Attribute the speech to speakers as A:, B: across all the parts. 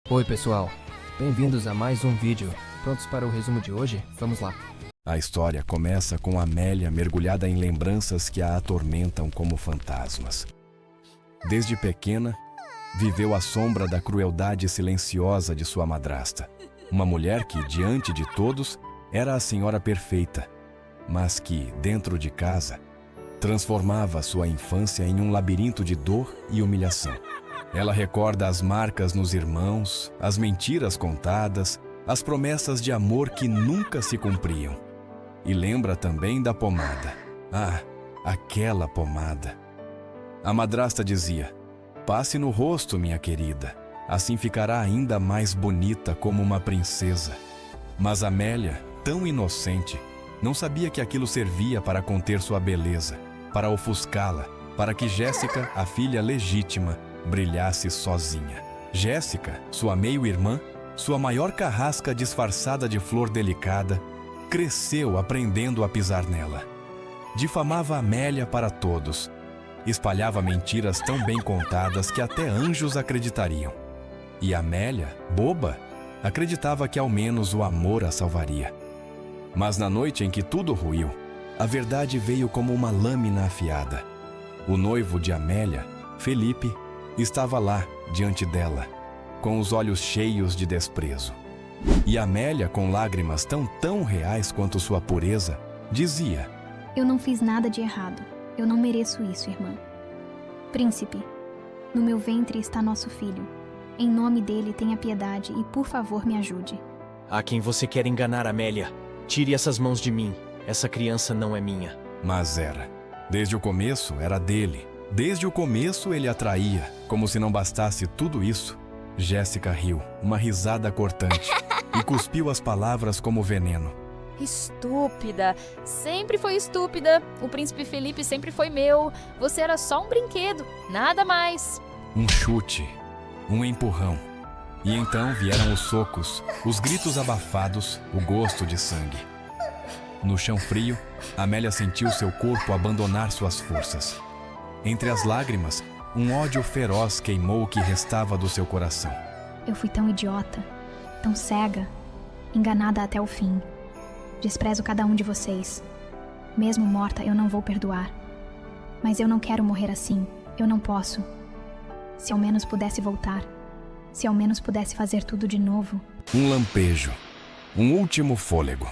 A: Oi pessoal, bem-vindos a mais um vídeo. Prontos para o resumo de hoje? Vamos lá.
B: A história começa com Amélia mergulhada em lembranças que a atormentam como fantasmas. Desde pequena, viveu à sombra da crueldade silenciosa de sua madrasta. Uma mulher que, diante de todos, era a senhora perfeita, mas que, dentro de casa, transformava sua infância em um labirinto de dor e humilhação. Ela recorda as marcas nos irmãos, as mentiras contadas, as promessas de amor que nunca se cumpriam. E lembra também da pomada. Ah, aquela pomada. A madrasta dizia: "Passe no rosto, minha querida. Assim ficará ainda mais bonita como uma princesa." Mas Amélia, tão inocente, não sabia que aquilo servia para conter sua beleza, para ofuscá-la, para que Jéssica, a filha legítima, brilhasse sozinha. Jéssica, sua meio-irmã, sua maior carrasca disfarçada de flor delicada, cresceu aprendendo a pisar nela. Difamava Amélia para todos. Espalhava mentiras tão bem contadas que até anjos acreditariam. E Amélia, boba, acreditava que ao menos o amor a salvaria. Mas na noite em que tudo ruiu, a verdade veio como uma lâmina afiada. O noivo de Amélia, Felipe, estava lá, diante dela, com os olhos cheios de desprezo. E Amélia, com lágrimas tão reais quanto sua pureza, dizia:
C: "Eu não fiz nada de errado. Eu não mereço isso, irmã. Príncipe, no meu ventre está nosso filho. Em nome dele, tenha piedade e, por favor, me ajude."
D: A quem você quer enganar, Amélia? Tire essas mãos de mim. Essa criança não é minha.
B: Mas era. Desde o começo, era dele. Desde o começo, ele a traía. Como se não bastasse tudo isso, Jéssica riu, uma risada cortante, e cuspiu as palavras como veneno.
E: Estúpida! Sempre foi estúpida. O príncipe Felipe sempre foi meu. Você era só um brinquedo, nada mais.
B: Um chute, um empurrão. E então vieram os socos, os gritos abafados, o gosto de sangue. No chão frio, Amélia sentiu seu corpo abandonar suas forças. Entre as lágrimas, um ódio feroz queimou o que restava do seu coração.
C: Eu fui tão idiota, tão cega, enganada até o fim. Desprezo cada um de vocês. Mesmo morta, eu não vou perdoar. Mas eu não quero morrer assim. Eu não posso. Se ao menos pudesse voltar. Se ao menos pudesse fazer tudo de novo.
B: Um lampejo. Um último fôlego.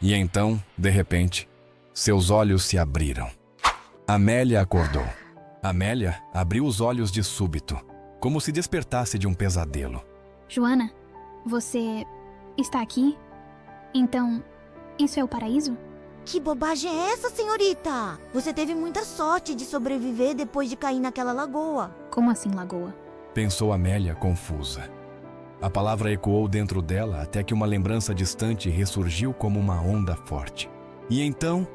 B: E então, de repente, seus olhos se abriram. Amélia acordou. Amélia abriu os olhos de súbito, como se despertasse de um pesadelo.
C: Joana, você está aqui? Então, isso é o paraíso?
F: Que bobagem é essa, senhorita? Você teve muita sorte de sobreviver depois de cair naquela lagoa.
C: Como assim, lagoa?
B: Pensou Amélia, confusa. A palavra ecoou dentro dela até que uma lembrança distante ressurgiu como uma onda forte. E então,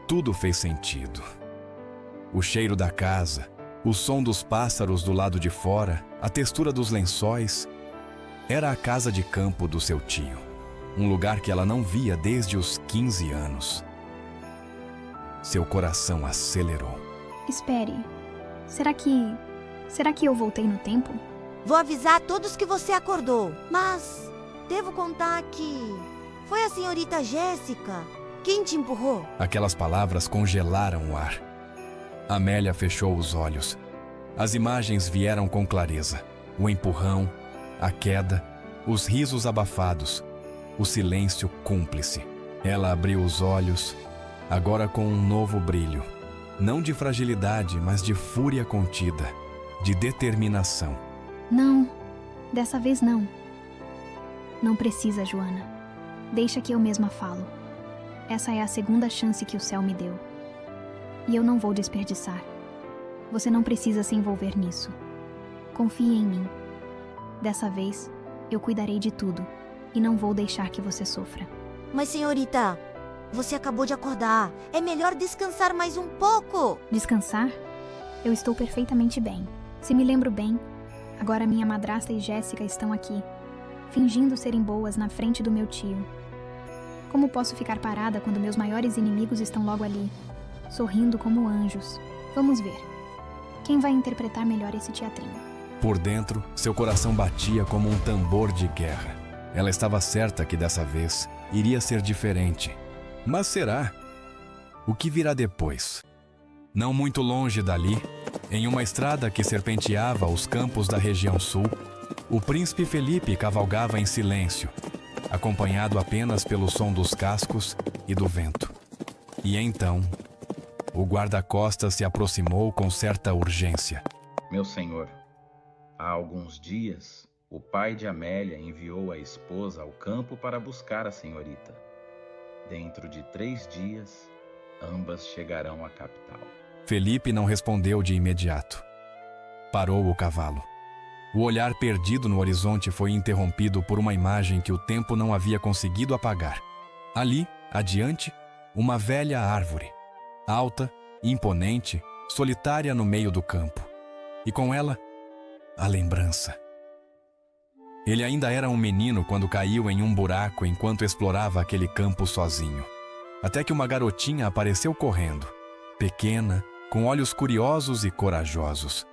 B: tudo fez sentido. O cheiro da casa, o som dos pássaros do lado de fora, a textura dos lençóis. Era a casa de campo do seu tio. Um lugar que ela não via desde os 15 anos. Seu coração acelerou.
C: Espere. Será que eu voltei no tempo?
F: Vou avisar a todos que você acordou. Mas devo contar que foi a senhorita Jéssica quem te empurrou.
B: Aquelas palavras congelaram o ar. Amélia fechou os olhos. As imagens vieram com clareza. O empurrão, a queda, os risos abafados, o silêncio cúmplice. Ela abriu os olhos, agora com um novo brilho. Não de fragilidade, mas de fúria contida, de determinação.
C: Não, dessa vez não. Não precisa, Joana. Deixa que eu mesma falo. Essa é a segunda chance que o céu me deu. E eu não vou desperdiçar. Você não precisa se envolver nisso. Confie em mim. Dessa vez, eu cuidarei de tudo e não vou deixar que você sofra.
F: Mas, senhorita, você acabou de acordar. É melhor descansar mais um pouco.
C: Descansar? Eu estou perfeitamente bem. Se me lembro bem, agora minha madrasta e Jéssica estão aqui, fingindo serem boas na frente do meu tio. Como posso ficar parada quando meus maiores inimigos estão logo ali, sorrindo como anjos? Vamos ver. Quem vai interpretar melhor esse teatrinho?
B: Por dentro, seu coração batia como um tambor de guerra. Ela estava certa que dessa vez iria ser diferente. Mas será? O que virá depois? Não muito longe dali, em uma estrada que serpenteava os campos da região sul, o príncipe Felipe cavalgava em silêncio, acompanhado apenas pelo som dos cascos e do vento. E então, o guarda-costas se aproximou com certa urgência.
G: Meu senhor, há alguns dias, o pai de Amélia enviou a esposa ao campo para buscar a senhorita. Dentro de 3 dias, ambas chegarão à capital.
B: Felipe não respondeu de imediato. Parou o cavalo. O olhar perdido no horizonte foi interrompido por uma imagem que o tempo não havia conseguido apagar. Ali, adiante, uma velha árvore, alta, imponente, solitária no meio do campo. E com ela, a lembrança. Ele ainda era um menino quando caiu em um buraco enquanto explorava aquele campo sozinho. Até que uma garotinha apareceu correndo, pequena, com olhos curiosos e corajosos.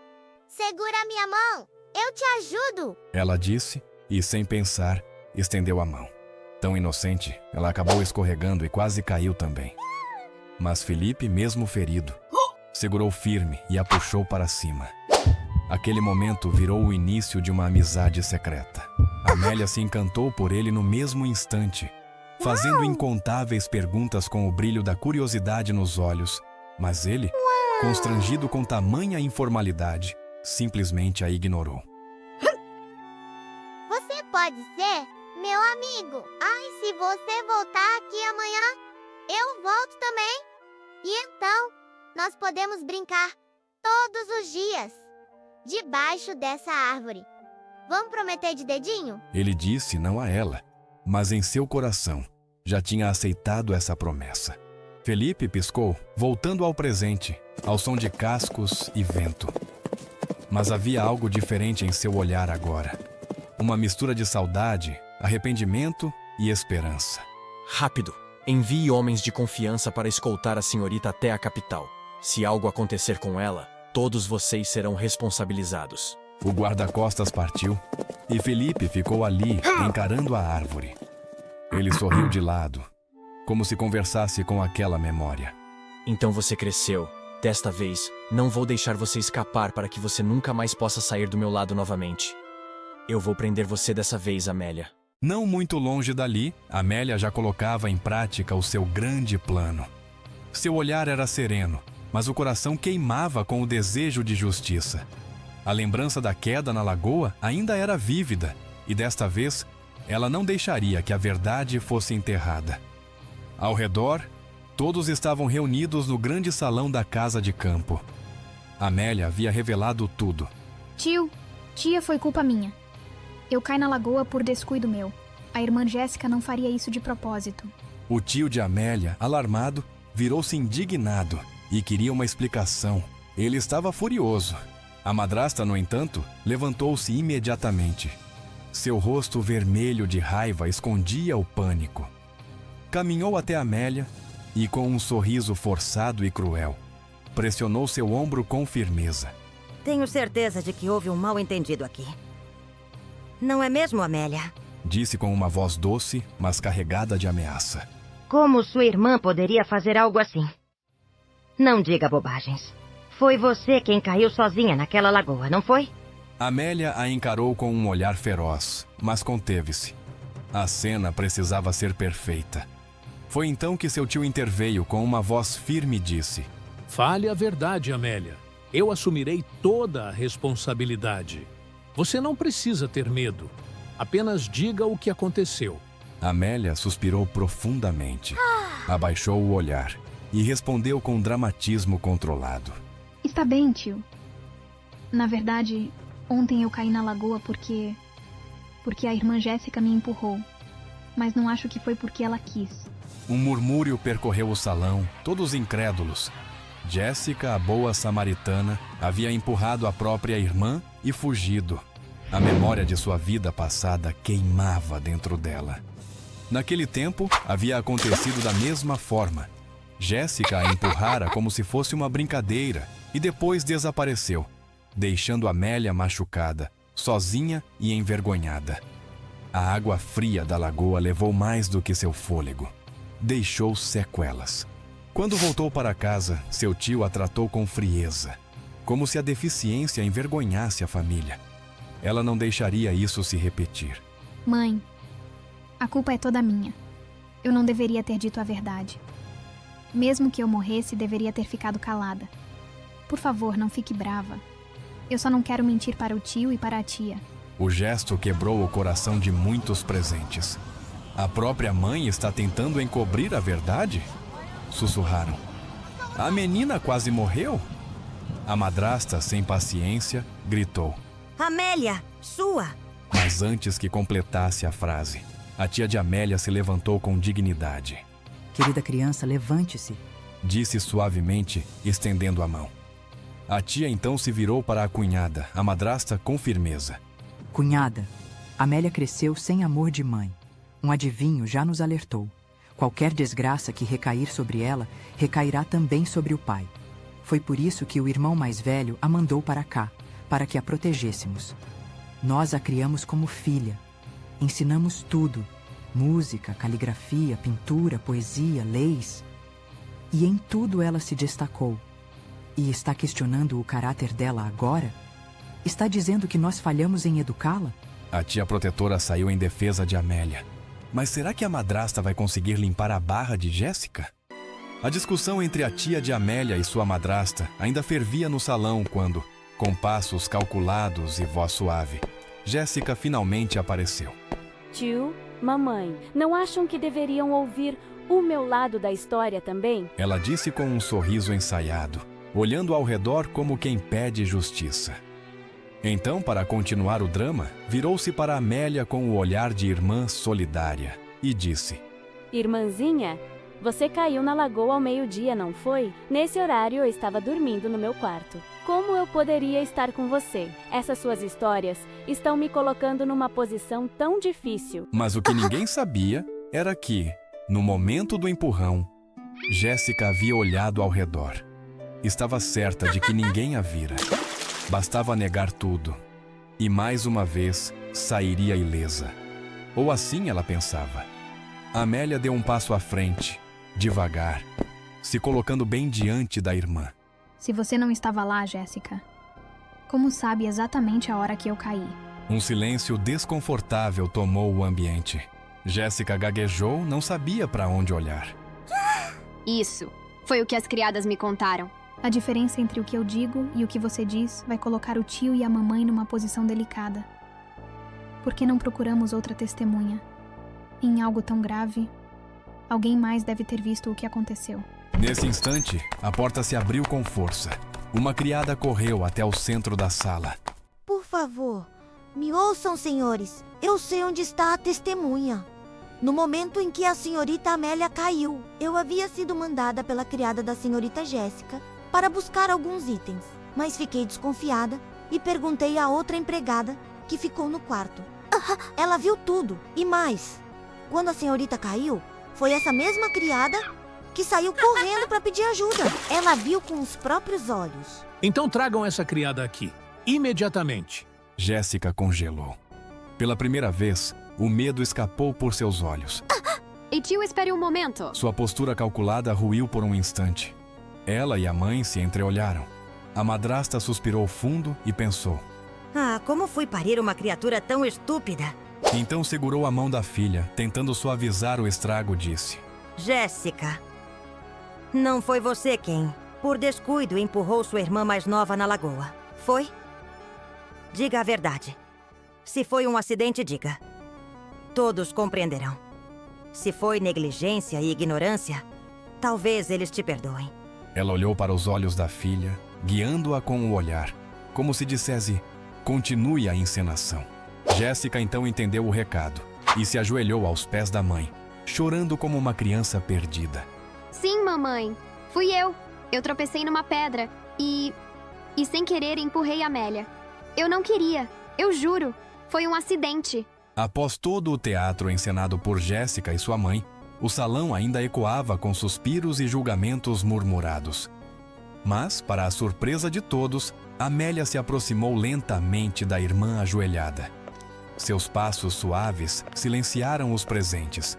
F: Segura minha mão! Eu te ajudo!
B: Ela disse e, sem pensar, estendeu a mão. Tão inocente, ela acabou escorregando e quase caiu também. Mas Felipe, mesmo ferido, segurou firme e a puxou para cima. Aquele momento virou o início de uma amizade secreta. Amélia se encantou por ele no mesmo instante, fazendo incontáveis perguntas com o brilho da curiosidade nos olhos, mas ele, constrangido com tamanha informalidade, simplesmente a ignorou.
F: Você pode ser meu amigo. Ai, se você voltar aqui amanhã, eu volto também. E então, nós podemos brincar todos os dias, debaixo dessa árvore. Vamos prometer de dedinho?
B: Ele disse não a ela, mas em seu coração já tinha aceitado essa promessa. Felipe piscou, voltando ao presente, ao som de cascos e vento. Mas havia algo diferente em seu olhar agora. Uma mistura de saudade, arrependimento e esperança.
D: Rápido! Envie homens de confiança para escoltar a senhorita até a capital. Se algo acontecer com ela, todos vocês serão responsabilizados.
B: O guarda-costas partiu e Felipe ficou ali, encarando a árvore. Ele sorriu de lado, como se conversasse com aquela memória.
D: Então você cresceu. Desta vez, não vou deixar você escapar para que você nunca mais possa sair do meu lado novamente. Eu vou prender você dessa vez, Amélia.
B: Não muito longe dali, Amélia já colocava em prática o seu grande plano. Seu olhar era sereno, mas o coração queimava com o desejo de justiça. A lembrança da queda na lagoa ainda era vívida, e desta vez, ela não deixaria que a verdade fosse enterrada. Ao redor, todos estavam reunidos no grande salão da casa de campo. Amélia havia revelado tudo.
C: Tio, tia, foi culpa minha. Eu caí na lagoa por descuido meu. A irmã Jéssica não faria isso de propósito.
B: O tio de Amélia, alarmado, virou-se indignado e queria uma explicação. Ele estava furioso. A madrasta, no entanto, levantou-se imediatamente. Seu rosto vermelho de raiva escondia o pânico. Caminhou até Amélia e, com um sorriso forçado e cruel, pressionou seu ombro com firmeza.
H: Tenho certeza de que houve um mal-entendido aqui. Não é mesmo, Amélia?
B: Disse com uma voz doce, mas carregada de ameaça.
H: Como sua irmã poderia fazer algo assim? Não diga bobagens. Foi você quem caiu sozinha naquela lagoa, não foi?
B: Amélia a encarou com um olhar feroz, mas conteve-se. A cena precisava ser perfeita. Foi então que seu tio interveio com uma voz firme e disse:
I: Fale a verdade, Amélia. Eu assumirei toda a responsabilidade. Você não precisa ter medo. Apenas diga o que aconteceu.
B: Amélia suspirou profundamente, abaixou o olhar e respondeu com dramatismo controlado.
C: Está bem, tio. Na verdade, ontem eu caí na lagoa porque a irmã Jéssica me empurrou. Mas não acho que foi porque ela quis.
B: Um murmúrio percorreu o salão, todos incrédulos. Jéssica, a boa samaritana, havia empurrado a própria irmã e fugido. A memória de sua vida passada queimava dentro dela. Naquele tempo, havia acontecido da mesma forma. Jéssica a empurrara como se fosse uma brincadeira e depois desapareceu. deixando Amélia machucada, sozinha e envergonhada. A água fria da lagoa levou mais do que seu fôlego. Deixou sequelas. Quando voltou para casa, seu tio a tratou com frieza, como se a deficiência envergonhasse a família. Ela não deixaria isso se repetir.
C: Mãe, a culpa é toda minha. Eu não deveria ter dito a verdade. Mesmo que eu morresse, deveria ter ficado calada. Por favor, não fique brava. Eu só não quero mentir para o tio e para a tia.
B: O gesto quebrou o coração de muitos presentes. A própria mãe está tentando encobrir a verdade? Sussurraram. A menina quase morreu? A madrasta, sem paciência, gritou.
H: Amélia, sua!
B: Mas antes que completasse a frase, a tia de Amélia se levantou com dignidade.
J: Querida criança, levante-se.
B: Disse suavemente, estendendo a mão. A tia então se virou para a cunhada, a madrasta com firmeza.
J: Cunhada, Amélia cresceu sem amor de mãe. Um adivinho já nos alertou. Qualquer desgraça que recair sobre ela, recairá também sobre o pai. Foi por isso que o irmão mais velho a mandou para cá, para que a protegêssemos. Nós a criamos como filha. Ensinamos tudo: música, caligrafia, pintura, poesia, leis. E em tudo ela se destacou. E está questionando o caráter dela agora? Está dizendo que nós falhamos em educá-la?
B: A tia protetora saiu em defesa de Amélia. Mas será que a madrasta vai conseguir limpar a barra de Jéssica? A discussão entre a tia de Amélia e sua madrasta ainda fervia no salão quando, com passos calculados e voz suave, Jéssica finalmente apareceu.
K: Tio, mamãe, não acham que deveriam ouvir o meu lado da história também?
B: Ela disse com um sorriso ensaiado, olhando ao redor como quem pede justiça. Então, para continuar o drama, virou-se para Amélia com o olhar de irmã solidária e disse:
K: Irmãzinha, você caiu na lagoa ao meio-dia, não foi? Nesse horário eu estava dormindo no meu quarto. Como eu poderia estar com você? Essas suas histórias estão me colocando numa posição tão difícil.
B: Mas o que ninguém sabia era que, no momento do empurrão, Jéssica havia olhado ao redor. Estava certa de que ninguém a vira. Bastava negar tudo. E mais uma vez, sairia ilesa. Ou assim ela pensava. Amélia deu um passo à frente, devagar, se colocando bem diante da irmã.
C: Se você não estava lá, Jéssica, como sabe exatamente a hora que eu caí?
B: Um silêncio desconfortável tomou o ambiente. Jéssica gaguejou, não sabia para onde olhar.
L: Isso. Foi o que as criadas me contaram.
C: A diferença entre o que eu digo e o que você diz vai colocar o tio e a mamãe numa posição delicada. Por que não procuramos outra testemunha? Em algo tão grave, alguém mais deve ter visto o que aconteceu.
B: Nesse instante, a porta se abriu com força. Uma criada correu até o centro da sala.
F: Por favor, me ouçam, senhores. Eu sei onde está a testemunha. No momento em que a senhorita Amélia caiu, eu havia sido mandada pela criada da senhorita Jéssica para buscar alguns itens, mas fiquei desconfiada e perguntei à outra empregada que ficou no quarto. Ela viu tudo e mais. Quando a senhorita caiu, foi essa mesma criada que saiu correndo para pedir ajuda. Ela viu com os próprios olhos.
I: Então tragam essa criada aqui, imediatamente.
B: Jéssica congelou. Pela primeira vez, o medo escapou por seus olhos.
L: E tio, espere um momento.
B: Sua postura calculada ruiu por um instante. Ela e a mãe se entreolharam. A madrasta suspirou fundo e pensou.
H: Como fui parir uma criatura tão estúpida?
B: Então segurou a mão da filha, tentando suavizar o estrago, disse.
H: Jéssica, não foi você quem, por descuido, empurrou sua irmã mais nova na lagoa, foi? Diga a verdade. Se foi um acidente, diga. Todos compreenderão. Se foi negligência e ignorância, talvez eles te perdoem.
B: Ela olhou para os olhos da filha, guiando-a com o olhar, como se dissesse, continue a encenação. Jéssica então entendeu o recado e se ajoelhou aos pés da mãe, chorando como uma criança perdida.
L: Sim, mamãe. Fui eu. Eu tropecei numa pedra e sem querer empurrei a Amélia. Eu não queria. Eu juro. Foi um acidente.
B: Após todo o teatro encenado por Jéssica e sua mãe, o salão ainda ecoava com suspiros e julgamentos murmurados. Mas, para a surpresa de todos, Amélia se aproximou lentamente da irmã ajoelhada. Seus passos suaves silenciaram os presentes.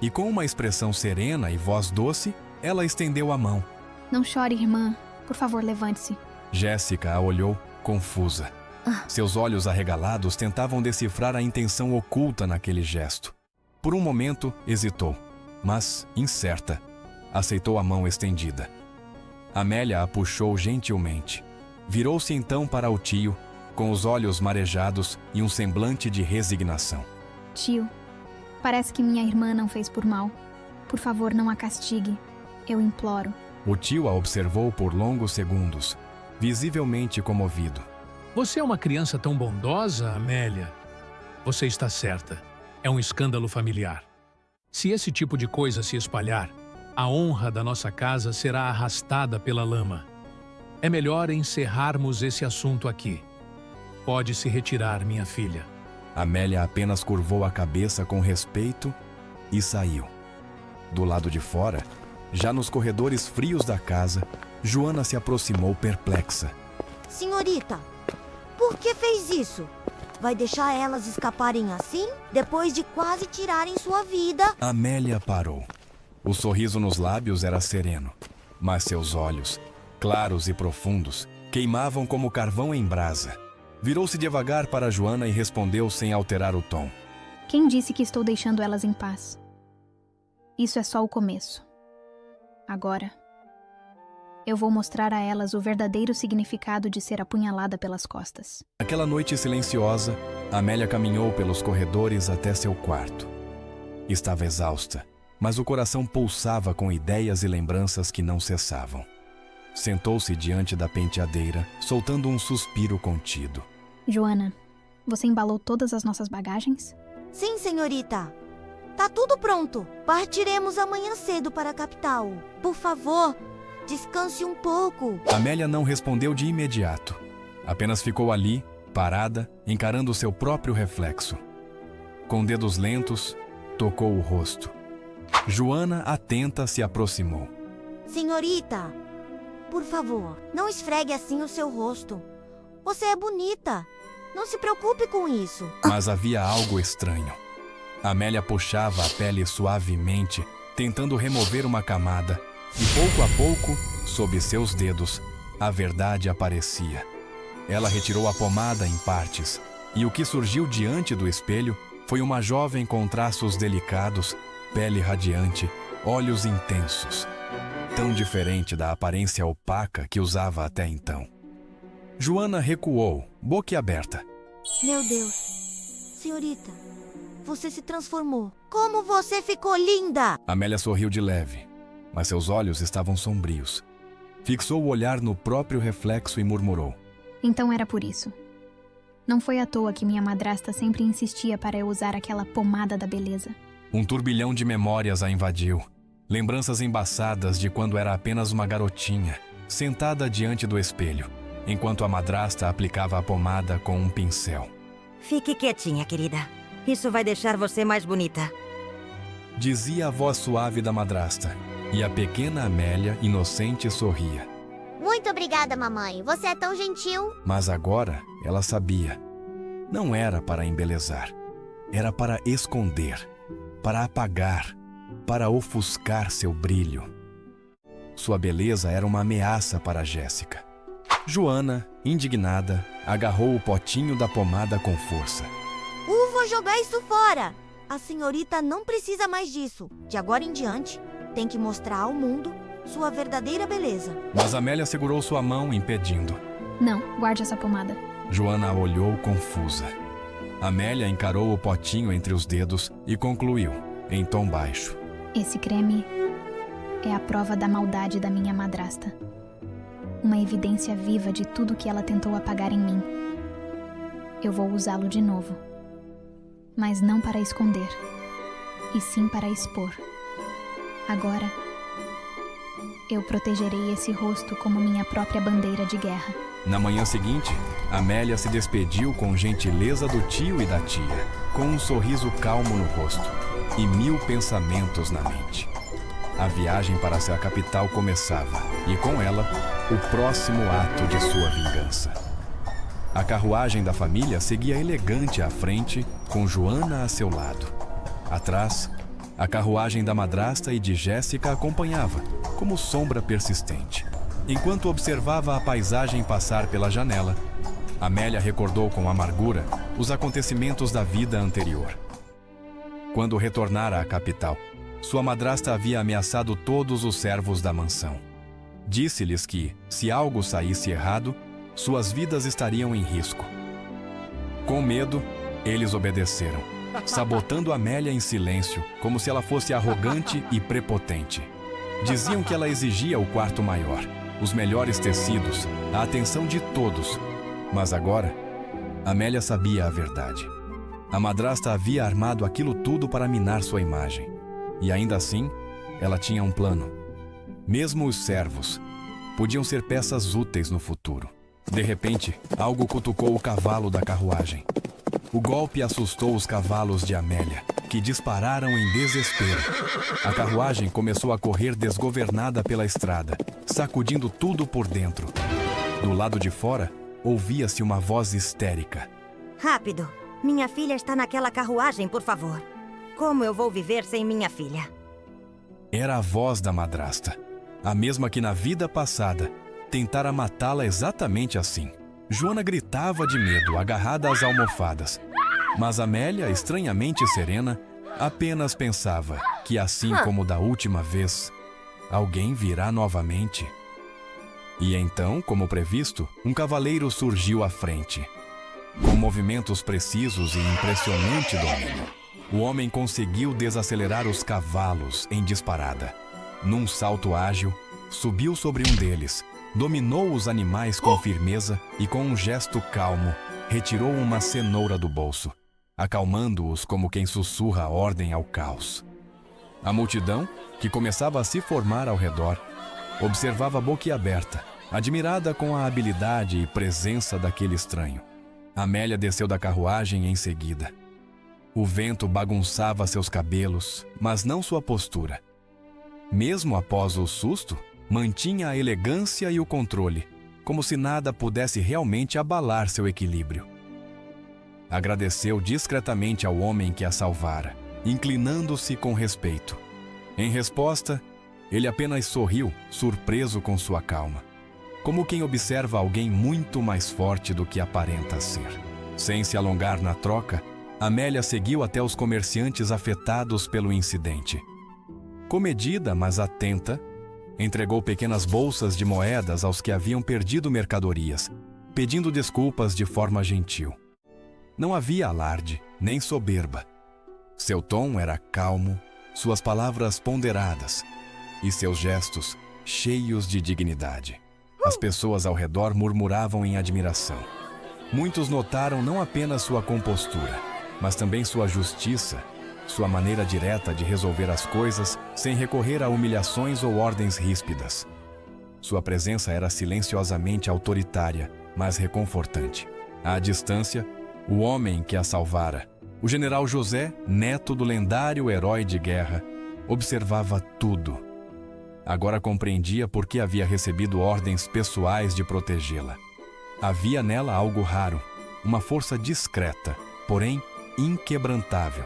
B: E com uma expressão serena e voz doce, ela estendeu a mão.
C: Não chore, irmã. Por favor, levante-se.
B: Jéssica a olhou, confusa. Seus olhos arregalados tentavam decifrar a intenção oculta naquele gesto. Por um momento, hesitou, mas, incerta, aceitou a mão estendida. Amélia a puxou gentilmente. Virou-se então para o tio, com os olhos marejados e um semblante de resignação.
C: Tio, parece que minha irmã não fez por mal. Por favor, não a castigue. Eu imploro.
B: O tio a observou por longos segundos, visivelmente comovido.
I: Você é uma criança tão bondosa, Amélia. Você está certa. É um escândalo familiar. Se esse tipo de coisa se espalhar, a honra da nossa casa será arrastada pela lama. É melhor encerrarmos esse assunto aqui. Pode se retirar, minha filha.
B: Amélia apenas curvou a cabeça com respeito e saiu. Do lado de fora, já nos corredores frios da casa, Joana se aproximou perplexa.
M: Senhorita, por que fez isso? Vai deixar elas escaparem assim, depois de quase tirarem sua vida?
B: Amélia parou. O sorriso nos lábios era sereno, mas seus olhos, claros e profundos, queimavam como carvão em brasa. Virou-se devagar para Joana e respondeu sem alterar o tom.
C: Quem disse que estou deixando elas em paz? Isso é só o começo. Agora, eu vou mostrar a elas o verdadeiro significado de ser apunhalada pelas costas.
B: Aquela noite silenciosa, Amélia caminhou pelos corredores até seu quarto. Estava exausta, mas o coração pulsava com ideias e lembranças que não cessavam. Sentou-se diante da penteadeira, soltando um suspiro contido.
C: Joana, você embalou todas as nossas bagagens?
M: Sim, senhorita. Tá tudo pronto. Partiremos amanhã cedo para a capital. Por favor, descanse um pouco.
B: Amélia não respondeu de imediato. Apenas ficou ali, parada, encarando seu próprio reflexo. Com dedos lentos, tocou o rosto. Joana, atenta, se aproximou.
M: Senhorita, por favor, não esfregue assim o seu rosto. Você é bonita. Não se preocupe com isso.
B: Mas havia algo estranho. Amélia puxava a pele suavemente, tentando remover uma camada, e pouco a pouco, sob seus dedos, a verdade aparecia. Ela retirou a pomada em partes, e o que surgiu diante do espelho foi uma jovem com traços delicados, pele radiante, olhos intensos. Tão diferente da aparência opaca que usava até então. Joana recuou, boquiaberta.
M: Meu Deus, senhorita, você se transformou. Como você ficou linda!
B: Amélia sorriu de leve, mas seus olhos estavam sombrios. Fixou o olhar no próprio reflexo e murmurou.
C: Então era por isso. Não foi à toa que minha madrasta sempre insistia para eu usar aquela pomada da beleza.
B: Um turbilhão de memórias a invadiu. Lembranças embaçadas de quando era apenas uma garotinha, sentada diante do espelho, enquanto a madrasta aplicava a pomada com um pincel.
H: Fique quietinha, querida. Isso vai deixar você mais bonita.
B: Dizia a voz suave da madrasta, e a pequena Amélia, inocente, sorria.
F: Muito obrigada, mamãe. Você é tão gentil.
B: Mas agora ela sabia. Não era para embelezar. Era para esconder, para apagar, para ofuscar seu brilho. Sua beleza era uma ameaça para Jéssica. Joana, indignada, agarrou o potinho da pomada com força.
M: Vou jogar isso fora! A senhorita não precisa mais disso. De agora em diante, tem que mostrar ao mundo sua verdadeira beleza.
B: Mas Amélia segurou sua mão, impedindo.
C: Não, guarde essa pomada.
B: Joana a olhou confusa. Amélia encarou o potinho entre os dedos e concluiu, em tom baixo.
C: Esse creme é a prova da maldade da minha madrasta. Uma evidência viva de tudo que ela tentou apagar em mim. Eu vou usá-lo de novo. Mas não para esconder, e sim para expor. Agora, eu protegerei esse rosto como minha própria bandeira de guerra.
B: Na manhã seguinte, Amélia se despediu com gentileza do tio e da tia, com um sorriso calmo no rosto e 1000 pensamentos na mente. A viagem para a capital começava, e com ela, o próximo ato de sua vingança. A carruagem da família seguia elegante à frente, com Joana a seu lado. Atrás, a carruagem da madrasta e de Jéssica acompanhava, como sombra persistente. Enquanto observava a paisagem passar pela janela, Amélia recordou com amargura os acontecimentos da vida anterior. Quando retornara à capital, sua madrasta havia ameaçado todos os servos da mansão. Disse-lhes que, se algo saísse errado, suas vidas estariam em risco. Com medo, eles obedeceram, sabotando Amélia em silêncio, como se ela fosse arrogante e prepotente. Diziam que ela exigia o quarto maior, os melhores tecidos, a atenção de todos. Mas agora, Amélia sabia a verdade. A madrasta havia armado aquilo tudo para minar sua imagem. E ainda assim, ela tinha um plano. Mesmo os servos podiam ser peças úteis no futuro. De repente, algo cutucou o cavalo da carruagem. O golpe assustou os cavalos de Amélia, que dispararam em desespero. A carruagem começou a correr desgovernada pela estrada, sacudindo tudo por dentro. Do lado de fora, ouvia-se uma voz histérica.
H: Rápido! Minha filha está naquela carruagem, por favor. Como eu vou viver sem minha filha?
B: Era a voz da madrasta, a mesma que na vida passada tentara matá-la exatamente assim. Joana gritava de medo, agarrada às almofadas. Mas Amélia, estranhamente serena, apenas pensava que, assim como da última vez, alguém virá novamente. E então, como previsto, um cavaleiro surgiu à frente. Com movimentos precisos e impressionante domínio, o homem conseguiu desacelerar os cavalos em disparada. Num salto ágil, subiu sobre um deles, dominou os animais com firmeza e, com um gesto calmo, retirou uma cenoura do bolso, acalmando-os como quem sussurra a ordem ao caos. A multidão, que começava a se formar ao redor, observava boquiaberta, admirada com a habilidade e presença daquele estranho. Amélia desceu da carruagem em seguida. O vento bagunçava seus cabelos, mas não sua postura. Mesmo após o susto, mantinha a elegância e o controle, como se nada pudesse realmente abalar seu equilíbrio. Agradeceu discretamente ao homem que a salvara, inclinando-se com respeito. Em resposta, ele apenas sorriu, surpreso com sua calma, como quem observa alguém muito mais forte do que aparenta ser. Sem se alongar na troca, Amélia seguiu até os comerciantes afetados pelo incidente. Comedida, mas atenta, entregou pequenas bolsas de moedas aos que haviam perdido mercadorias, pedindo desculpas de forma gentil. Não havia alarde, nem soberba. Seu tom era calmo, suas palavras ponderadas e seus gestos cheios de dignidade. As pessoas ao redor murmuravam em admiração. Muitos notaram não apenas sua compostura, mas também sua justiça, sua maneira direta de resolver as coisas sem recorrer a humilhações ou ordens ríspidas. Sua presença era silenciosamente autoritária, mas reconfortante. À distância, o homem que a salvara, o general José, neto do lendário herói de guerra, observava tudo. Agora compreendia por que havia recebido ordens pessoais de protegê-la. Havia nela algo raro, uma força discreta, porém inquebrantável.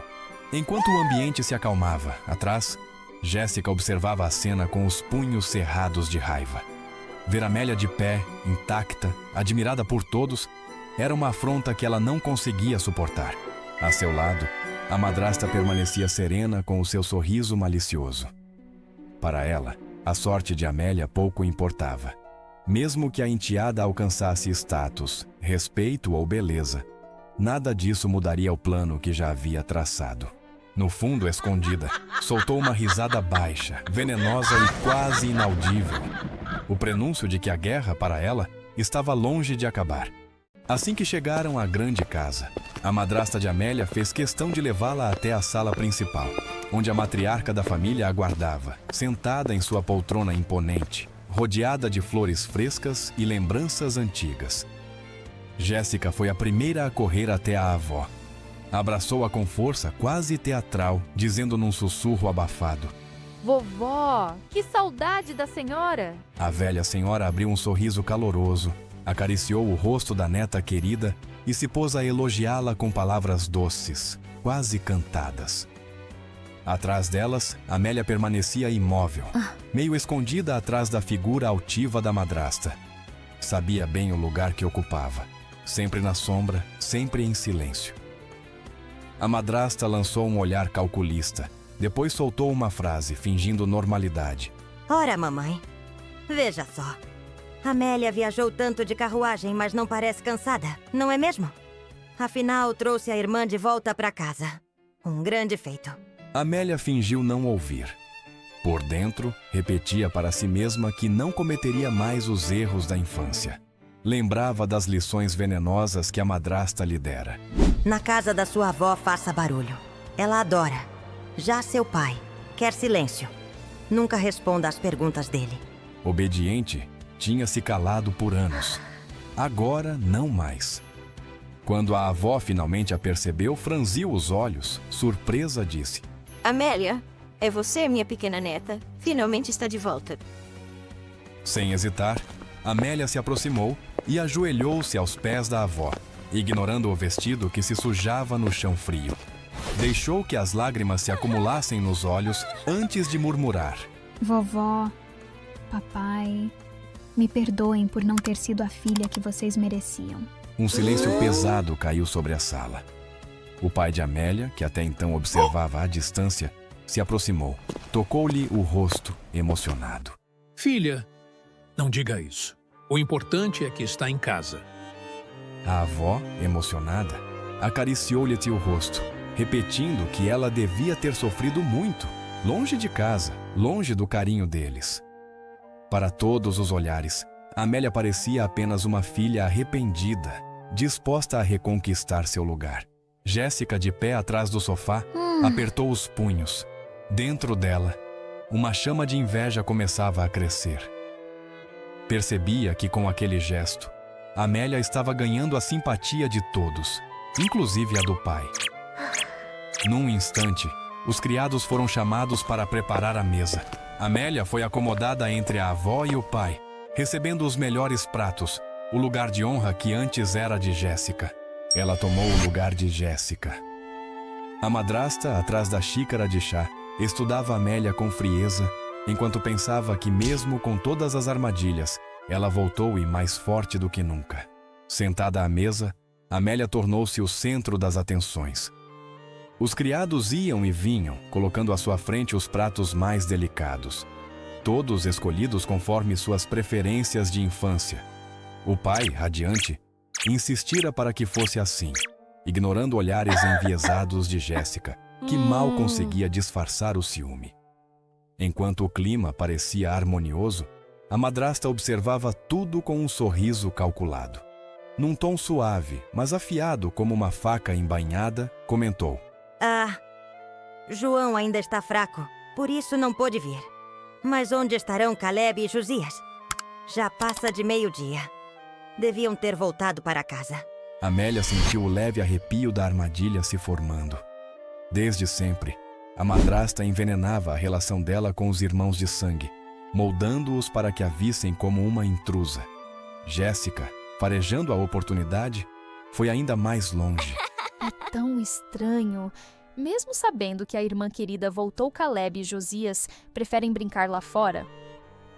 B: Enquanto o ambiente se acalmava, atrás, Jéssica observava a cena com os punhos cerrados de raiva. Ver Amélia de pé, intacta, admirada por todos, era uma afronta que ela não conseguia suportar. A seu lado, a madrasta permanecia serena com o seu sorriso malicioso. Para ela, a sorte de Amélia pouco importava. Mesmo que a enteada alcançasse status, respeito ou beleza, nada disso mudaria o plano que já havia traçado. No fundo, escondida, soltou uma risada baixa, venenosa e quase inaudível. O prenúncio de que a guerra, para ela, estava longe de acabar. Assim que chegaram à grande casa, a madrasta de Amélia fez questão de levá-la até a sala principal, onde a matriarca da família aguardava, sentada em sua poltrona imponente, rodeada de flores frescas e lembranças antigas. Jéssica foi a primeira a correr até a avó. Abraçou-a com força quase teatral, dizendo num sussurro abafado:
N: Vovó, que saudade da senhora!
B: A velha senhora abriu um sorriso caloroso, acariciou o rosto da neta querida e se pôs a elogiá-la com palavras doces, quase cantadas. Atrás delas, Amélia permanecia imóvel, meio escondida atrás da figura altiva da madrasta. Sabia bem o lugar que ocupava, sempre na sombra, sempre em silêncio. A madrasta lançou um olhar calculista, depois soltou uma frase, fingindo normalidade.
H: Ora, mamãe, veja só. Amélia viajou tanto de carruagem, mas não parece cansada, não é mesmo? Afinal, trouxe a irmã de volta para casa. Um grande feito.
B: Amélia fingiu não ouvir. Por dentro, repetia para si mesma que não cometeria mais os erros da infância. Lembrava das lições venenosas que a madrasta lhe dera.
H: Na casa da sua avó, faça barulho. Ela adora. Já seu pai quer silêncio. Nunca responda às perguntas dele.
B: Obediente, tinha se calado por anos. Agora, não mais. Quando a avó finalmente a percebeu, franziu os olhos. Surpresa, disse:
O: Amélia, é você, minha pequena neta. Finalmente está de volta.
B: Sem hesitar, Amélia se aproximou e ajoelhou-se aos pés da avó, ignorando o vestido que se sujava no chão frio. Deixou que as lágrimas se acumulassem nos olhos antes de murmurar:
C: Vovó, papai, me perdoem por não ter sido a filha que vocês mereciam.
B: Um silêncio pesado caiu sobre a sala. O pai de Amélia, que até então observava à distância, se aproximou. Tocou-lhe o rosto, emocionado.
I: Filha, não diga isso. O importante é que está em casa.
B: A avó, emocionada, acariciou-lhe o rosto, repetindo que ela devia ter sofrido muito, longe de casa, longe do carinho deles. Para todos os olhares, Amélia parecia apenas uma filha arrependida, disposta a reconquistar seu lugar. Jéssica, de pé atrás do sofá, apertou os punhos. Dentro dela, uma chama de inveja começava a crescer. Percebia que com aquele gesto, Amélia estava ganhando a simpatia de todos, inclusive a do pai. Num instante, os criados foram chamados para preparar a mesa. Amélia foi acomodada entre a avó e o pai, recebendo os melhores pratos, o lugar de honra que antes era de Jéssica. Ela tomou o lugar de Jéssica. A madrasta, atrás da xícara de chá, estudava Amélia com frieza, enquanto pensava que mesmo com todas as armadilhas, ela voltou e mais forte do que nunca. Sentada à mesa, Amélia tornou-se o centro das atenções. Os criados iam e vinham, colocando à sua frente os pratos mais delicados, todos escolhidos conforme suas preferências de infância. O pai, radiante, insistira para que fosse assim, ignorando olhares enviesados de Jéssica, que mal conseguia disfarçar o ciúme. Enquanto o clima parecia harmonioso, a madrasta observava tudo com um sorriso calculado. Num tom suave, mas afiado como uma faca embainhada, comentou:
H: João ainda está fraco, por isso não pôde vir. Mas onde estarão Caleb e Josias? Já passa de meio-dia. Deviam ter voltado para casa.
B: Amélia sentiu o leve arrepio da armadilha se formando. Desde sempre, a madrasta envenenava a relação dela com os irmãos de sangue, moldando-os para que a vissem como uma intrusa. Jéssica, farejando a oportunidade, foi ainda mais longe.
E: É tão estranho. Mesmo sabendo que a irmã querida voltou Caleb e Josias, preferem brincar lá fora?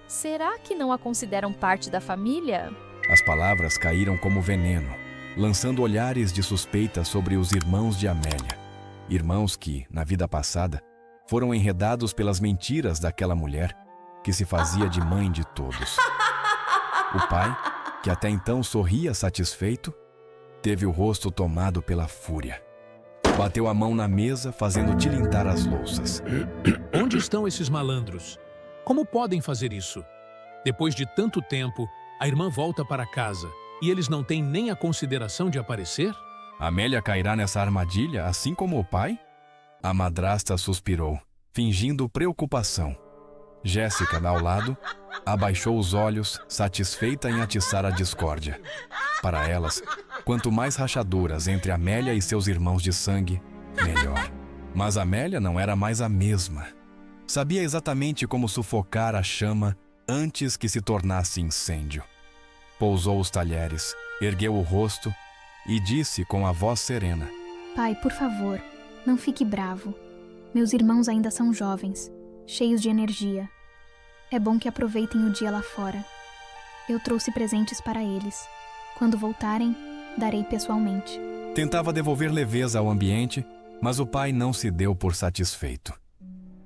E: Será que não a consideram parte da família?
B: As palavras caíram como veneno, lançando olhares de suspeita sobre os irmãos de Amélia. Irmãos que, na vida passada, foram enredados pelas mentiras daquela mulher que se fazia de mãe de todos. O pai, que até então sorria satisfeito, teve o rosto tomado pela fúria. Bateu a mão na mesa, fazendo tilintar as louças.
I: Onde estão esses malandros? Como podem fazer isso? Depois de tanto tempo, a irmã volta para casa e eles não têm nem a consideração de aparecer?
B: Amélia cairá nessa armadilha, assim como o pai? A madrasta suspirou, fingindo preocupação. Jéssica, ao lado, abaixou os olhos, satisfeita em atiçar a discórdia. Para elas, quanto mais rachaduras entre Amélia e seus irmãos de sangue, melhor. Mas Amélia não era mais a mesma. Sabia exatamente como sufocar a chama antes que se tornasse incêndio. Pousou os talheres, ergueu o rosto e disse com a voz serena:
C: Pai, por favor, não fique bravo. Meus irmãos ainda são jovens, cheios de energia. É bom que aproveitem o dia lá fora. Eu trouxe presentes para eles. Quando voltarem, darei pessoalmente.
B: Tentava devolver leveza ao ambiente, mas o pai não se deu por satisfeito.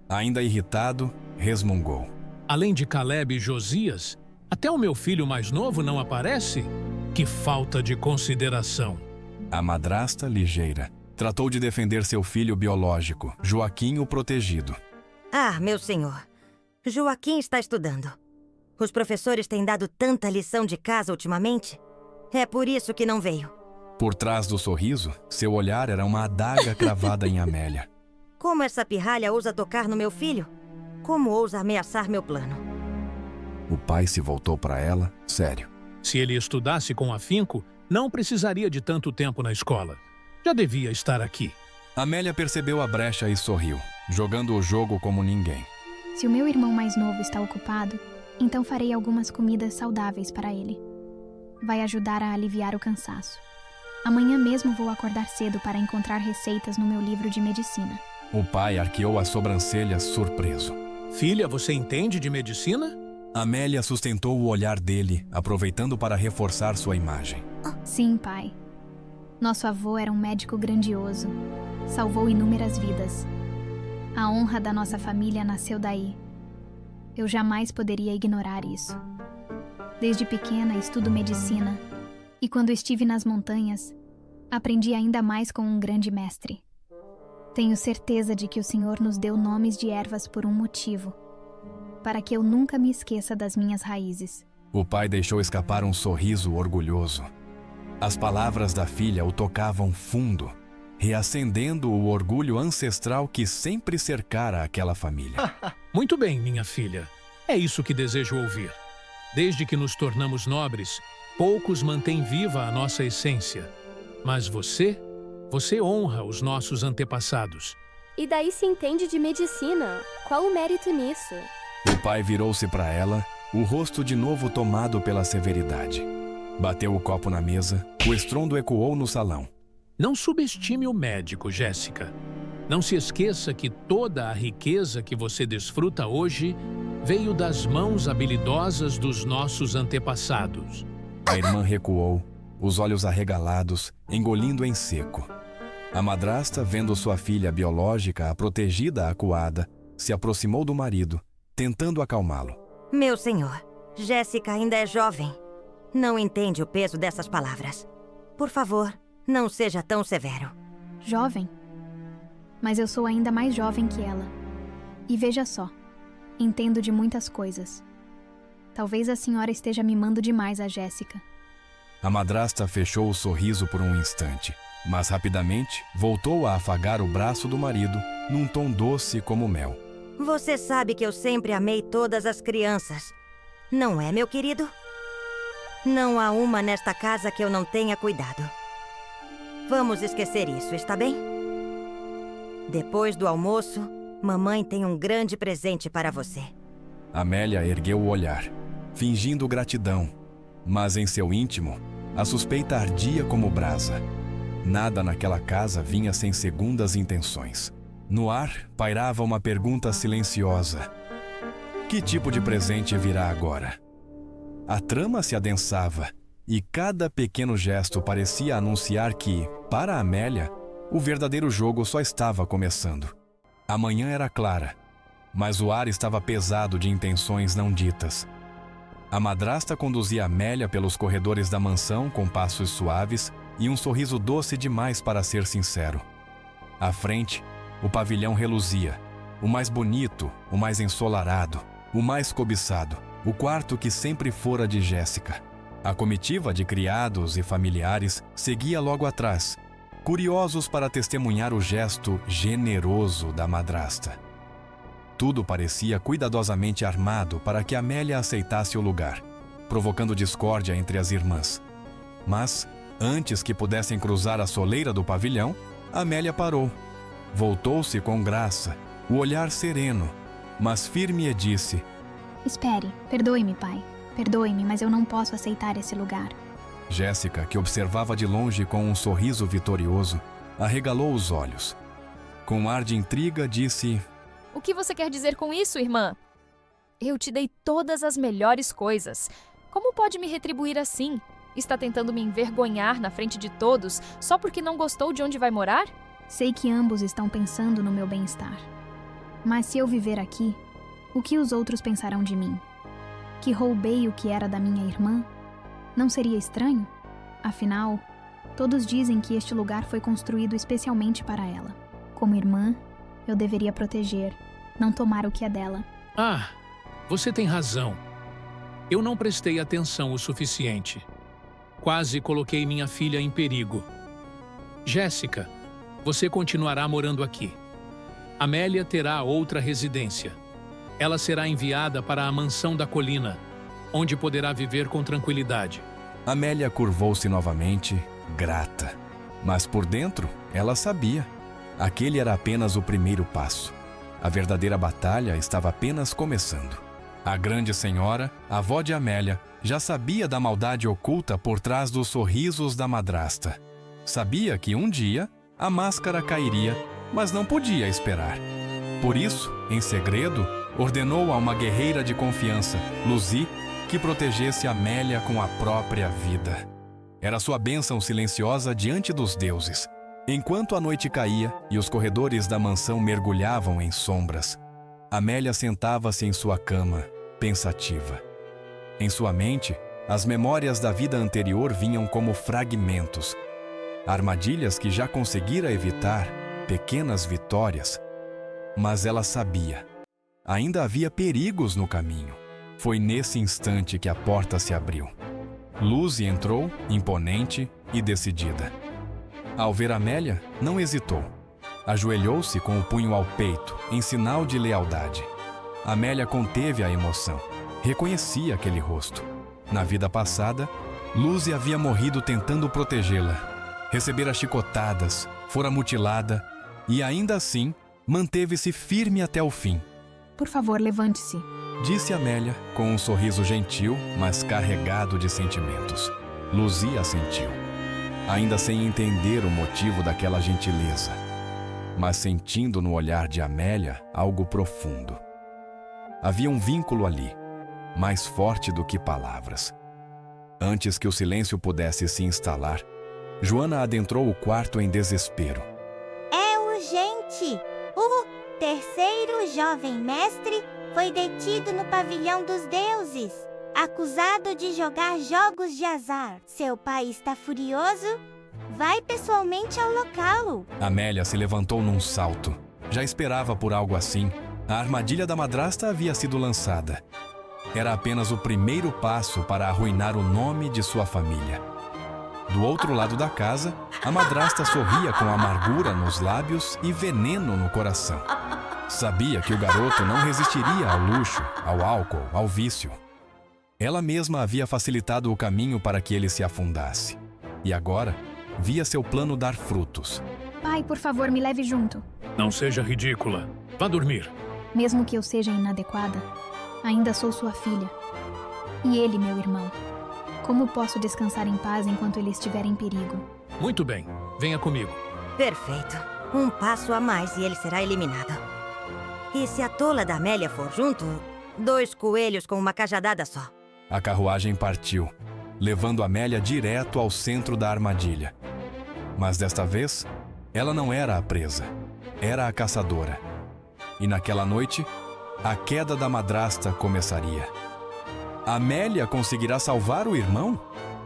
B: Ainda irritado, resmungou:
I: Além de Caleb e Josias, até o meu filho mais novo não aparece? Que falta de consideração.
B: A madrasta, ligeira, tratou de defender seu filho biológico, Joaquim o protegido.
H: Ah, meu senhor. Joaquim está estudando. Os professores têm dado tanta lição de casa ultimamente. É por isso que não veio.
B: Por trás do sorriso, seu olhar era uma adaga cravada em Amélia.
H: Como essa pirralha ousa tocar no meu filho? Como ousa ameaçar meu plano?
B: O pai se voltou para ela, sério.
I: Se ele estudasse com afinco, não precisaria de tanto tempo na escola. Já devia estar aqui.
B: Amélia percebeu a brecha e sorriu, jogando o jogo como ninguém.
C: Se o meu irmão mais novo está ocupado, então farei algumas comidas saudáveis para ele. Vai ajudar a aliviar o cansaço. Amanhã mesmo vou acordar cedo para encontrar receitas no meu livro de medicina.
B: O pai arqueou as sobrancelhas surpreso.
I: Filha, você entende de medicina?
B: Amélia sustentou o olhar dele, aproveitando para reforçar sua imagem.
C: Sim, pai. Nosso avô era um médico grandioso. Salvou inúmeras vidas. A honra da nossa família nasceu daí. Eu jamais poderia ignorar isso. Desde pequena estudo medicina. E quando estive nas montanhas, aprendi ainda mais com um grande mestre. Tenho certeza de que o Senhor nos deu nomes de ervas por um motivo, para que eu nunca me esqueça das minhas raízes.
B: O pai deixou escapar um sorriso orgulhoso. As palavras da filha o tocavam fundo, reacendendo o orgulho ancestral que sempre cercara aquela família.
I: Muito bem, minha filha. É isso que desejo ouvir. Desde que nos tornamos nobres, poucos mantêm viva a nossa essência. Mas você honra os nossos antepassados.
K: E daí se entende de medicina. Qual o mérito nisso?
B: O pai virou-se para ela, o rosto de novo tomado pela severidade. Bateu o copo na mesa, o estrondo ecoou no salão.
I: Não subestime o médico, Jéssica. Não se esqueça que toda a riqueza que você desfruta hoje veio das mãos habilidosas dos nossos antepassados.
B: A irmã recuou, os olhos arregalados, engolindo em seco. A madrasta, vendo sua filha biológica, a protegida acuada, se aproximou do marido, tentando acalmá-lo.
H: Meu senhor, Jéssica ainda é jovem. Não entende o peso dessas palavras. Por favor, não seja tão severo.
C: Jovem? Mas eu sou ainda mais jovem que ela. E veja só, entendo de muitas coisas. Talvez a senhora esteja mimando demais a Jéssica.
B: A madrasta fechou o sorriso por um instante, mas rapidamente voltou a afagar o braço do marido num tom doce como mel.
H: Você sabe que eu sempre amei todas as crianças. Não é, meu querido? Não há uma nesta casa que eu não tenha cuidado. Vamos esquecer isso, está bem? Depois do almoço, mamãe tem um grande presente para você.
B: Amélia ergueu o olhar, fingindo gratidão, mas em seu íntimo, a suspeita ardia como brasa. Nada naquela casa vinha sem segundas intenções. No ar, pairava uma pergunta silenciosa. Que tipo de presente virá agora? A trama se adensava, e cada pequeno gesto parecia anunciar que, para Amélia, o verdadeiro jogo só estava começando. A manhã era clara, mas o ar estava pesado de intenções não ditas. A madrasta conduzia Amélia pelos corredores da mansão com passos suaves e um sorriso doce demais para ser sincero. À frente, o pavilhão reluzia, o mais bonito, o mais ensolarado, o mais cobiçado, o quarto que sempre fora de Jéssica. A comitiva de criados e familiares seguia logo atrás, curiosos para testemunhar o gesto generoso da madrasta. Tudo parecia cuidadosamente armado para que Amélia aceitasse o lugar, provocando discórdia entre as irmãs. Mas, antes que pudessem cruzar a soleira do pavilhão, Amélia parou. Voltou-se com graça, o olhar sereno, Mas Firmie disse:
C: Espere, perdoe-me, pai. Perdoe-me, mas eu não posso aceitar esse lugar.
B: Jéssica, que observava de longe com um sorriso vitorioso, arregalou os olhos. Com um ar de intriga, disse:
E: O que você quer dizer com isso, irmã? Eu te dei todas as melhores coisas. Como pode me retribuir assim? Está tentando me envergonhar na frente de todos só porque não gostou de onde vai morar?
C: Sei que ambos estão pensando no meu bem-estar. Mas se eu viver aqui, o que os outros pensarão de mim? Que roubei o que era da minha irmã? Não seria estranho? Afinal, todos dizem que este lugar foi construído especialmente para ela. Como irmã, eu deveria proteger, não tomar o que é dela.
I: Ah, você tem razão. Eu não prestei atenção o suficiente. Quase coloquei minha filha em perigo. Jéssica, você continuará morando aqui. Amélia terá outra residência. Ela será enviada para a mansão da colina, onde poderá viver com tranquilidade.
B: Amélia curvou-se novamente, grata. Mas por dentro, ela sabia. Aquele era apenas o primeiro passo. A verdadeira batalha estava apenas começando. A grande senhora, a avó de Amélia, já sabia da maldade oculta por trás dos sorrisos da madrasta. Sabia que um dia a máscara cairia, mas não podia esperar. Por isso, em segredo, ordenou a uma guerreira de confiança, Luzi, que protegesse Amélia com a própria vida. Era sua bênção silenciosa diante dos deuses. Enquanto a noite caía e os corredores da mansão mergulhavam em sombras, Amélia sentava-se em sua cama, pensativa. Em sua mente, as memórias da vida anterior vinham como fragmentos. Armadilhas que já conseguira evitar, pequenas vitórias. Mas ela sabia. Ainda havia perigos no caminho. Foi nesse instante que a porta se abriu. Luzi entrou, imponente e decidida. Ao ver Amélia, não hesitou. Ajoelhou-se com o punho ao peito, em sinal de lealdade. Amélia conteve a emoção. Reconhecia aquele rosto. Na vida passada, Luzi havia morrido tentando protegê-la. Recebera chicotadas, fora mutilada e, ainda assim, manteve-se firme até o fim.
C: Por favor, levante-se.
B: Disse Amélia, com um sorriso gentil, mas carregado de sentimentos. Luzi assentiu, ainda sem entender o motivo daquela gentileza, mas sentindo no olhar de Amélia algo profundo. Havia um vínculo ali, mais forte do que palavras. Antes que o silêncio pudesse se instalar, Joana adentrou o quarto em desespero.
F: É urgente! O terceiro jovem mestre foi detido no pavilhão dos deuses, acusado de jogar jogos de azar. Seu pai está furioso? Vai pessoalmente ao local.
B: Amélia se levantou num salto. Já esperava por algo assim. A armadilha da madrasta havia sido lançada. Era apenas o primeiro passo para arruinar o nome de sua família. Do outro lado da casa, a madrasta sorria com amargura nos lábios e veneno no coração. Sabia que o garoto não resistiria ao luxo, ao álcool, ao vício. Ela mesma havia facilitado o caminho para que ele se afundasse. E agora, via seu plano dar frutos.
C: Pai, por favor, me leve junto.
I: Não seja ridícula. Vá dormir.
C: Mesmo que eu seja inadequada, ainda sou sua filha. E ele, meu irmão. Como posso descansar em paz enquanto ele estiver em perigo?
I: Muito bem. Venha comigo.
H: Perfeito. Um passo a mais e ele será eliminado. E se a tola da Amélia for junto, 2 coelhos com uma cajadada só.
B: A carruagem partiu, levando Amélia direto ao centro da armadilha. Mas desta vez, ela não era a presa, era a caçadora. E naquela noite, a queda da madrasta começaria. Amélia conseguirá salvar o irmão?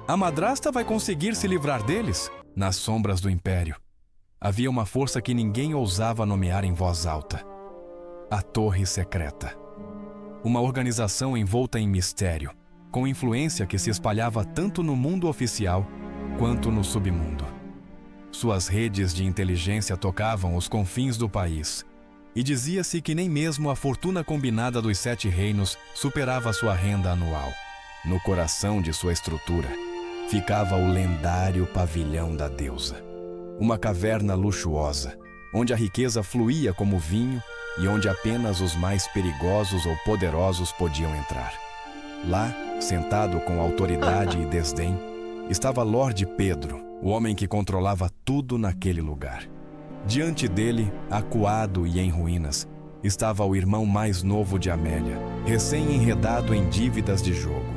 B: A madrasta vai conseguir se livrar deles? Nas sombras do Império, havia uma força que ninguém ousava nomear em voz alta. A Torre Secreta. Uma organização envolta em mistério, com influência que se espalhava tanto no mundo oficial quanto no submundo. Suas redes de inteligência tocavam os confins do país, e dizia-se que nem mesmo a fortuna combinada dos 7 reinos superava sua renda anual. No coração de sua estrutura, ficava o lendário pavilhão da deusa. Uma caverna luxuosa, onde a riqueza fluía como vinho e onde apenas os mais perigosos ou poderosos podiam entrar. Lá, sentado com autoridade e desdém, estava Lord Pedro, o homem que controlava tudo naquele lugar. Diante dele, acuado e em ruínas, estava o irmão mais novo de Amélia, recém-enredado em dívidas de jogo.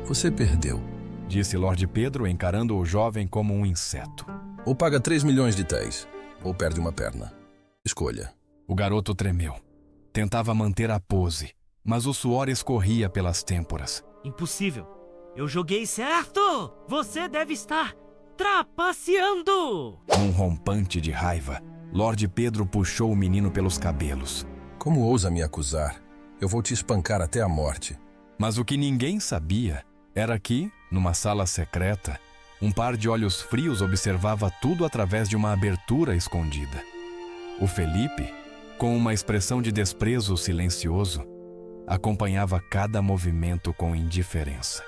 P: Você perdeu,
B: disse Lord Pedro, encarando o jovem como um inseto.
P: Ou paga 3 milhões de téis, ou perde uma perna. Escolha.
B: O garoto tremeu. Tentava manter a pose, mas o suor escorria pelas têmporas.
Q: Impossível. Eu joguei certo! Você deve estar trapaceando!
B: Num rompante de raiva, Lord Pedro puxou o menino pelos cabelos.
P: Como ousa me acusar? Eu vou te espancar até a morte.
B: Mas o que ninguém sabia era que, numa sala secreta, um par de olhos frios observava tudo através de uma abertura escondida. O Felipe, com uma expressão de desprezo silencioso, acompanhava cada movimento com indiferença.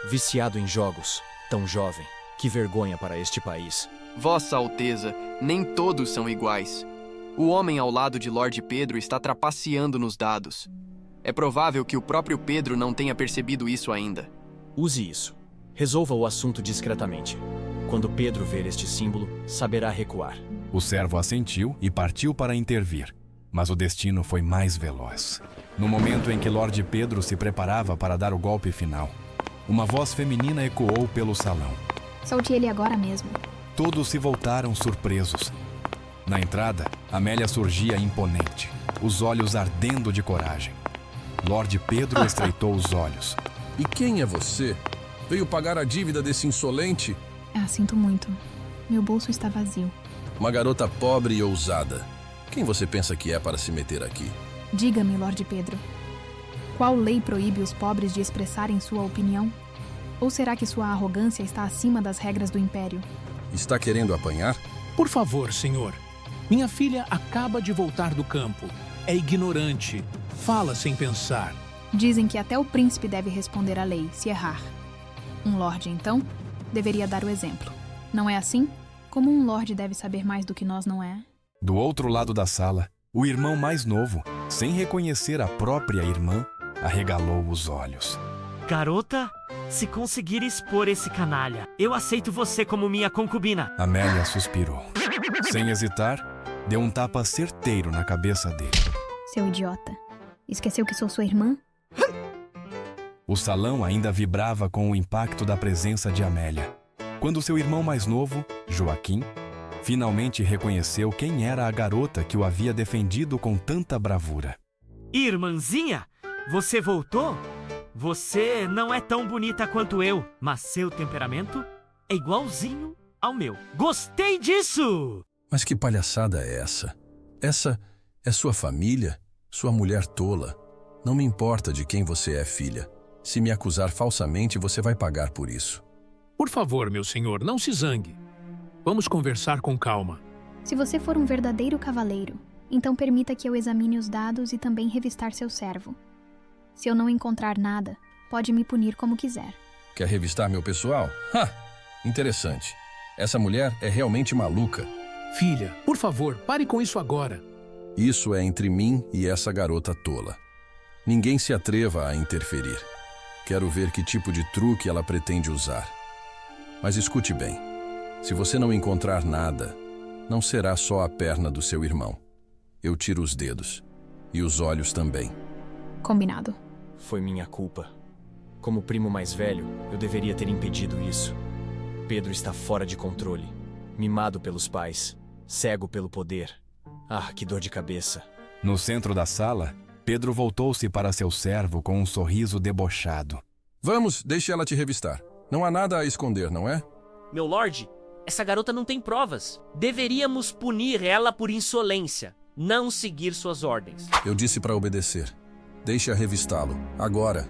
D: Viciado em jogos, tão jovem, que vergonha para este país.
R: Vossa Alteza, nem todos são iguais. O homem ao lado de Lord Pedro está trapaceando nos dados. É provável que o próprio Pedro não tenha percebido isso ainda.
D: Use isso. Resolva o assunto discretamente. Quando Pedro ver este símbolo, saberá recuar.
B: O servo assentiu e partiu para intervir, mas o destino foi mais veloz. No momento em que Lord Pedro se preparava para dar o golpe final, uma voz feminina ecoou pelo salão.
C: Solte ele agora mesmo.
B: Todos se voltaram surpresos. Na entrada, Amélia surgia imponente, os olhos ardendo de coragem. Lord Pedro estreitou os olhos.
P: E quem é você? Veio pagar a dívida desse insolente?
C: Sinto muito. Meu bolso está vazio.
P: Uma garota pobre e ousada. Quem você pensa que é para se meter aqui?
C: Diga-me, Lord Pedro. Qual lei proíbe os pobres de expressarem sua opinião? Ou será que sua arrogância está acima das regras do Império?
P: Está querendo apanhar?
I: Por favor, senhor. Minha filha acaba de voltar do campo. É ignorante. Fala sem pensar.
C: Dizem que até o príncipe deve responder à lei, se errar. Um lorde, então, deveria dar o exemplo. Não é assim? Como um lorde deve saber mais do que nós, não é?
B: Do outro lado da sala, o irmão mais novo, sem reconhecer a própria irmã, arregalou os olhos.
Q: Garota, se conseguir expor esse canalha, eu aceito você como minha concubina.
B: Amélia suspirou. Sem hesitar, deu um tapa certeiro na cabeça dele.
C: Seu idiota. Esqueceu que sou sua irmã?
B: O salão ainda vibrava com o impacto da presença de Amélia, quando seu irmão mais novo, Joaquim, finalmente reconheceu quem era a garota que o havia defendido com tanta bravura.
Q: Irmãzinha, você voltou? Você não é tão bonita quanto eu, mas seu temperamento é igualzinho ao meu. Gostei disso!
P: Mas que palhaçada é essa? Essa é sua família? Sua mulher tola? Não me importa de quem você é filha. Se me acusar falsamente, você vai pagar por isso.
I: Por favor, meu senhor, não se zangue. Vamos conversar com calma.
C: Se você for um verdadeiro cavaleiro, então permita que eu examine os dados e também revistar seu servo. Se eu não encontrar nada, pode me punir como quiser.
P: Quer revistar meu pessoal? Interessante. Essa mulher é realmente maluca.
I: Filha, por favor, pare com isso agora.
P: Isso é entre mim e essa garota tola. Ninguém se atreva a interferir. Quero ver que tipo de truque ela pretende usar. Mas escute bem. Se você não encontrar nada, não será só a perna do seu irmão. Eu tiro os dedos. E os olhos também.
C: Combinado.
D: Foi minha culpa. Como primo mais velho, eu deveria ter impedido isso. Pedro está fora de controle. Mimado pelos pais. Cego pelo poder. Ah, que dor de cabeça.
B: No centro da sala, Pedro voltou-se para seu servo com um sorriso debochado.
P: Vamos, deixe ela te revistar. Não há nada a esconder, não é?
Q: Meu lorde, essa garota não tem provas. Deveríamos punir ela por insolência, não seguir suas ordens.
P: Eu disse para obedecer. Deixe-a revistá-lo, agora.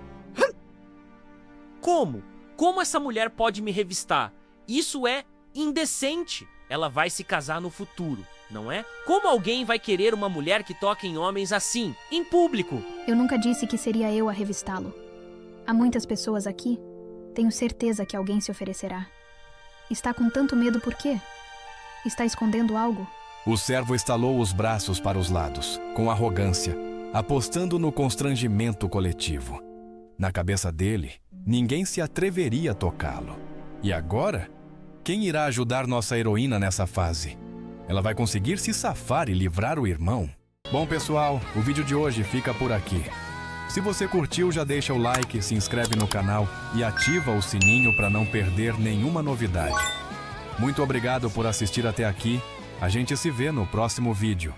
Q: Como? Como essa mulher pode me revistar? Isso é indecente. Ela vai se casar no futuro, não é? Como alguém vai querer uma mulher que toque em homens assim, em público?
C: Eu nunca disse que seria eu a revistá-lo. Há muitas pessoas aqui. Tenho certeza que alguém se oferecerá. Está com tanto medo por quê? Está escondendo algo?
B: O servo estalou os braços para os lados, com arrogância, apostando no constrangimento coletivo. Na cabeça dele, ninguém se atreveria a tocá-lo. E agora? Quem irá ajudar nossa heroína nessa fase? Ela vai conseguir se safar e livrar o irmão? Bom, pessoal, o vídeo de hoje fica por aqui. Se você curtiu, já deixa o like, se inscreve no canal e ativa o sininho para não perder nenhuma novidade. Muito obrigado por assistir até aqui. A gente se vê no próximo vídeo.